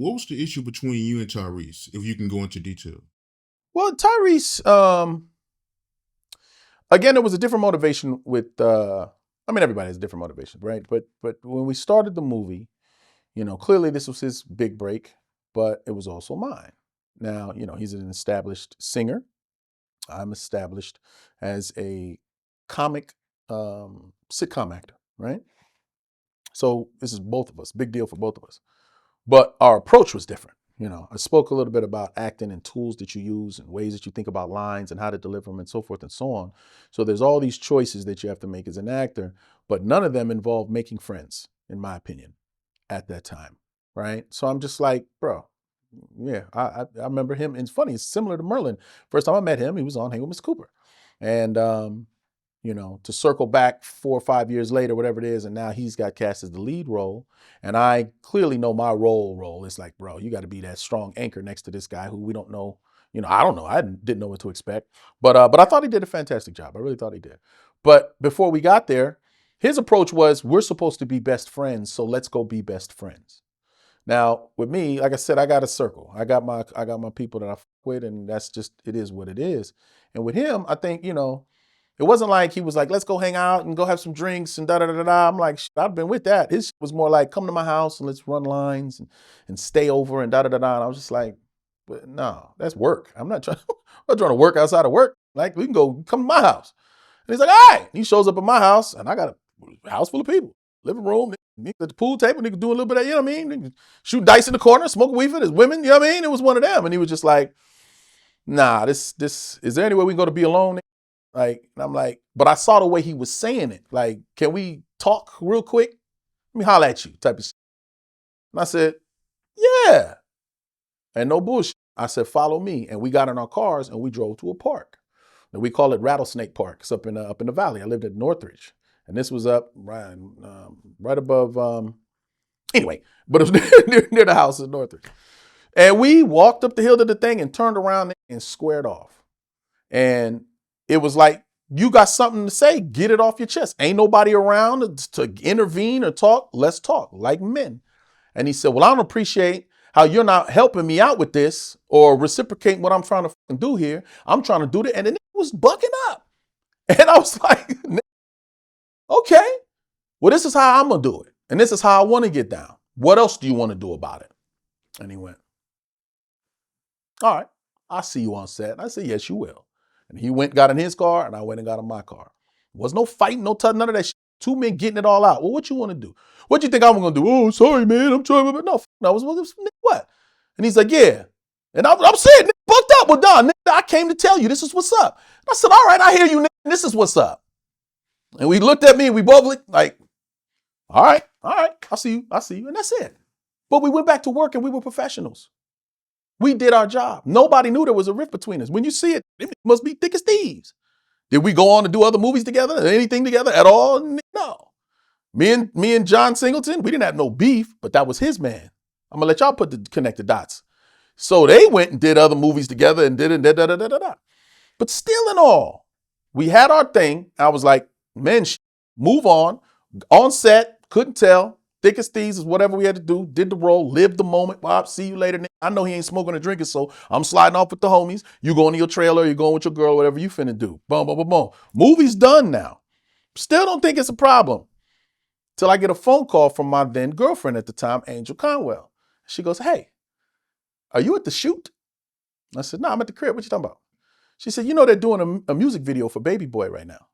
what was the issue between you and Tyrese, if you can go into detail? Well, Tyrese, again, it was a different motivation with, everybody has different motivations, right? But when we started the movie, clearly this was his big break, but it was also mine. Now, he's an established singer. I'm established as a comic sitcom actor, right? So this is both of us, big deal for both of us. But our approach was different. I spoke a little bit about acting and tools that you use and ways that you think about lines and how to deliver them and so forth and so on. So there's all these choices that you have to make as an actor, but none of them involve making friends, in my opinion, at that time, right? So I'm just like, bro, yeah, I remember him. And it's funny, it's similar to Merlin. First time I met him, he was on Hang with Mr. Cooper. And to circle back 4 or 5 years later, whatever it is, and now he's got cast as the lead role. And I clearly know my role. It's like, bro, you got to be that strong anchor next to this guy who we don't know. I don't know. I didn't know what to expect. But I thought he did a fantastic job. I really thought he did. But before we got there, his approach was, we're supposed to be best friends, so let's go be best friends. Now, with me, like I said, I got a circle. I got my people that I f with, and that's just, it is what it is. And with him, I think, it wasn't like he was like, let's go hang out and go have some drinks and da-da-da-da. I'm like, I've been with that. His was more like, come to my house and let's run lines and stay over and da-da-da-da. And I was just like, but no, that's work. I'm not trying to work outside of work. Like, we can go come to my house. And he's like, all right. He shows up at my house and I got a house full of people. Living room, at the pool table, nigga do a little bit of, you know what I mean? Shoot dice in the corner, smoke a weed for there's women, you know what I mean? It was one of them. And he was just like, nah, this, is there any way we can go to be alone? Like, and I'm like, but I saw the way he was saying it. Like, can we talk real quick? Let me holler at you type of shit. And I said, yeah. And no bullshit. I said, follow me. And we got in our cars and we drove to a park. And we call it Rattlesnake Park. It's up in the valley. I lived at Northridge. And this was up right above, anyway, but it was near the house in Northridge. And we walked up the hill to the thing and turned around and squared off. And it was like, you got something to say, get it off your chest. Ain't nobody around to intervene or talk. Let's talk like men. And he said, well, I don't appreciate how you're not helping me out with this or reciprocating what I'm trying to do here. I'm trying to do it. And then it was bucking up. And I was like, okay, well, this is how I'm going to do it. And this is how I want to get down. What else do you want to do about it? And he went, all right, I'll see you on set. And I said, yes, you will. And he went, got in his car, and I went and got in my car. There was no fighting, no touching, none of that shit. Two men getting it all out. Well, what you want to do? What you think I'm going to do? Oh, sorry, man. I'm trying. No, what? And he's like, yeah. And I'm saying, nigga, bucked up. Well, done. Nigga, I came to tell you this is what's up. And I said, all right, I hear you, nigga. This is what's up. And we looked at me, and we both looked like, all right, I see you. And that's it. But we went back to work, and we were professionals. We did our job. Nobody knew there was a rift between us. When you see it, it must be thick as thieves. Did we go on to do other movies together? Anything together at all? No. Me and John Singleton, we didn't have no beef, but that was his man. I'm gonna let y'all connect the dots. So they went and did other movies together and did it, da. But still in all, we had our thing. I was like, man, move on. On set, couldn't tell. Thick as thieves is whatever we had to do. Did the role, lived the moment. Bob, see you later. I know he ain't smoking or drinking, so I'm sliding off with the homies. You going to your trailer, you going with your girl, whatever you finna do. Boom, boom, boom, boom. Movie's done now. Still don't think it's a problem. Till I get a phone call from my then girlfriend at the time, Angel Conwell. She goes, hey, are you at the shoot? I said, no, I'm at the crib. What you talking about? She said, they're doing a music video for Baby Boy right now.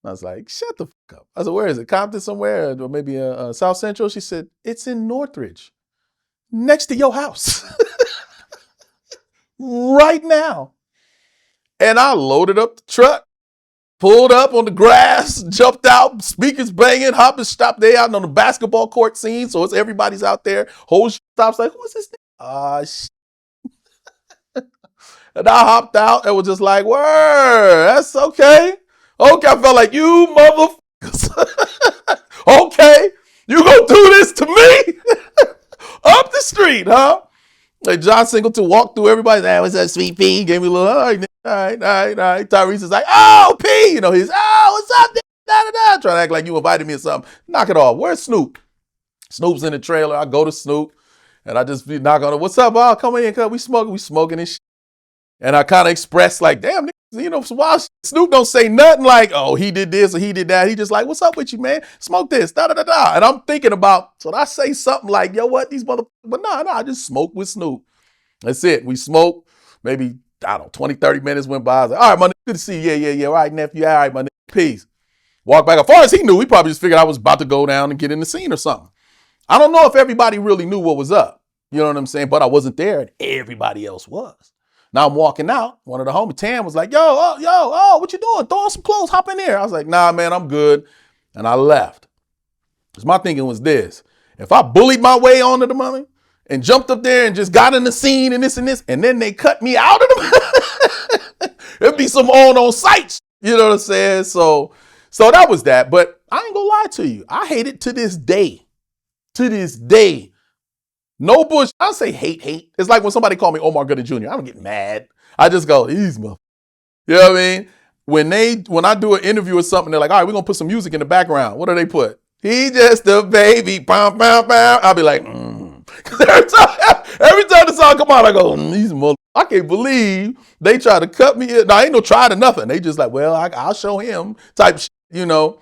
I was like, shut the fuck up. I said, where is it? Compton somewhere? Or maybe South Central? She said, it's in Northridge, next to your house. Right now. And I loaded up the truck, pulled up on the grass, jumped out, speakers banging, hopping, stopped there out on the basketball court scene. So it's everybody's out there. Whole stops like, who is this nigga? Shit. And I hopped out and was just like, word, that's okay. Okay, I felt like, you motherfuckers. Okay, you gonna do this to me? Up the street, huh? Like John Singleton walked through everybody. What's that, sweet P? He gave me a little, all right. Tyrese is like, oh, P. He's, what's up? Trying to act like you invited me or something. Knock it off. Where's Snoop? Snoop's in the trailer. I go to Snoop. And I just be knocking on it. What's up, Al? Come in, cuz we smoking this shit. And I kind of expressed like, damn, some wild shit. Snoop don't say nothing like, oh, he did this or he did that. He just like, what's up with you, man? Smoke this, da da da da. And I'm thinking about, should I say something like, yo, what, these motherfuckers? But no, I just smoke with Snoop. That's it. We smoke. Maybe, I don't know, 20, 30 minutes went by. I was like, all right, my nigga, good to see you. Yeah. All right, nephew. All right, my nigga, peace. Walk back. As far as he knew, he probably just figured I was about to go down and get in the scene or something. I don't know if everybody really knew what was up. You know what I'm saying? But I wasn't there and everybody else was. Now I'm walking out. One of the homies, Tam, was like, yo, what you doing? Throw on some clothes, hop in there. I was like, nah, man, I'm good. And I left. Because my thinking was this. If I bullied my way onto the money and jumped up there and just got in the scene and this, and then they cut me out of the it'd be some on sites. You know what I'm saying? So that was that. But I ain't gonna lie to you. I hate it to this day. To this day. No bullshit. I don't say hate. It's like when somebody called me Omar Gooding Jr. I don't get mad. I just go, these motherfuckers. You know what I mean? When I do an interview or something, they're like, all right, we're gonna put some music in the background. What do they put? He just a baby. Bam, bam, bam. I'll be like, Because every time the song come on, I go, these motherfuckers. I can't believe they try to cut me in. Now, ain't no try to nothing. They just like, well, I'll show him type shit, you know.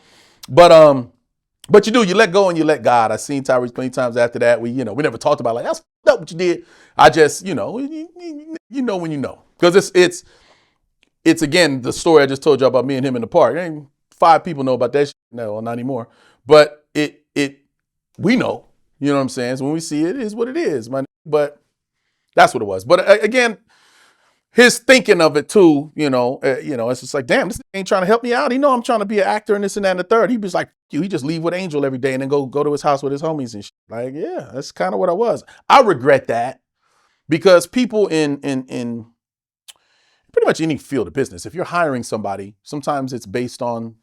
But you do, you let go and you let God. I seen Tyrese plenty times after that. We never talked about like, that's up what you did. I just, you know when you know. Because it's again, the story I just told you about me and him in the park. Ain't 5 people know about that shit. No, not anymore. But we know. You know what I'm saying? So when we see it, it is what it is. But that's what it was. But again, his thinking of it too, it's just like, damn, this ain't trying to help me out. He know I'm trying to be an actor and this and that and the third. He was like, he just leave with Angel every day and then go to his house with his homies and shit. Like, yeah, that's kind of what I was. I regret that because people in pretty much any field of business, if you're hiring somebody, sometimes it's based on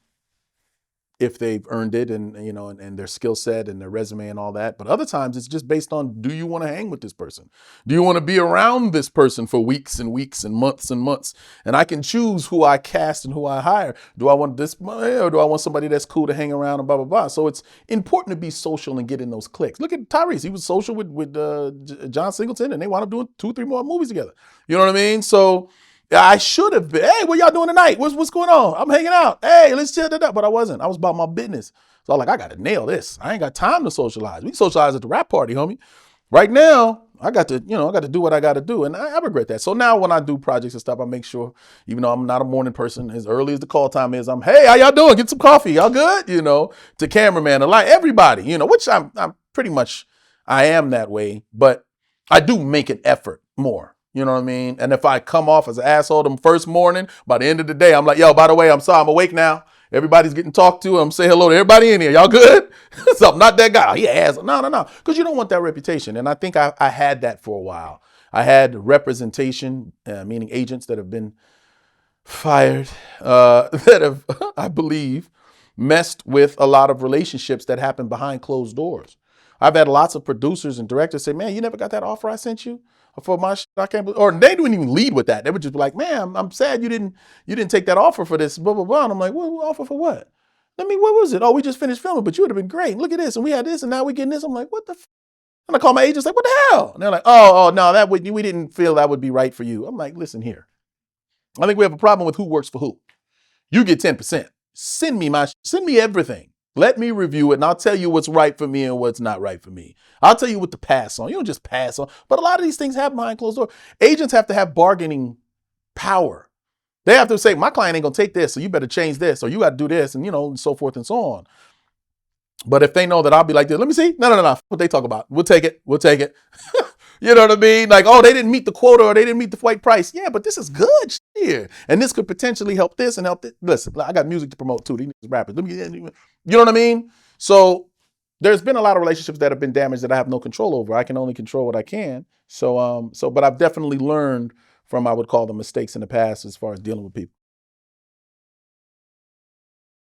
if they've earned it and their skill set and their resume and all that. But other times it's just based on, do you want to hang with this person? Do you want to be around this person for weeks and weeks and months and months? And I can choose who I cast and who I hire. Do I want this or do I want somebody that's cool to hang around and blah, blah, blah. So it's important to be social and get in those clicks. Look at Tyrese. He was social with John Singleton and they wound up doing 2-3 more movies together. You know what I mean? So I should have been. Hey, what y'all doing tonight? What's going on? I'm hanging out. Hey, let's chill that up. But I wasn't. I was about my business. So I was like, I got to nail this. I ain't got time to socialize. We socialize at the rap party, homie. Right now, I got to do what I got to do. And I regret that. So now when I do projects and stuff, I make sure, even though I'm not a morning person, as early as the call time is, I'm, hey, how y'all doing? Get some coffee. Y'all good? To cameraman, to light, everybody, which I'm pretty much, I am that way. But I do make an effort more. You know what I mean? And if I come off as an asshole the first morning, by the end of the day, I'm like, yo, by the way, I'm sorry, I'm awake now. Everybody's getting talked to. I'm saying hello to everybody in here. Y'all good? So I'm not that guy. Oh, he ass. No. Because you don't want that reputation. And I think I had that for a while. I had representation, meaning agents that have been fired, that have, I believe, messed with a lot of relationships that happen behind closed doors. I've had lots of producers and directors say, man, you never got that offer I sent you for my shit? I can't believe, or they didn't even lead with that. They would just be like, man, I'm sad you didn't take that offer for this, blah, blah, blah. And I'm like, what offer for what? What was it? Oh, we just finished filming, but you would have been great. Look at this. And we had this and now we're getting this. I'm like, what the f-? And I call my agents like, what the hell? And they're like, oh, no, we didn't feel that would be right for you. I'm like, listen here. I think we have a problem with who works for who. You get 10%. Send me everything. Let me review it and I'll tell you what's right for me and what's not right for me. I'll tell you what to pass on. You don't just pass on. But a lot of these things happen behind closed doors. Agents have to have bargaining power. They have to say, my client ain't going to take this, so you better change this, or you got to do this, and and so forth and so on. But if they know that I'll be like this, let me see. No. What they talk about. We'll take it. You know what I mean? Like, oh, they didn't meet the quota or they didn't meet the white price. Yeah, but this is good here. And this could potentially help this and help this. Listen, I got music to promote too. These rappers. You know what I mean? So there's been a lot of relationships that have been damaged that I have no control over. I can only control what I can. But I've definitely learned from, I would call them mistakes in the past as far as dealing with people.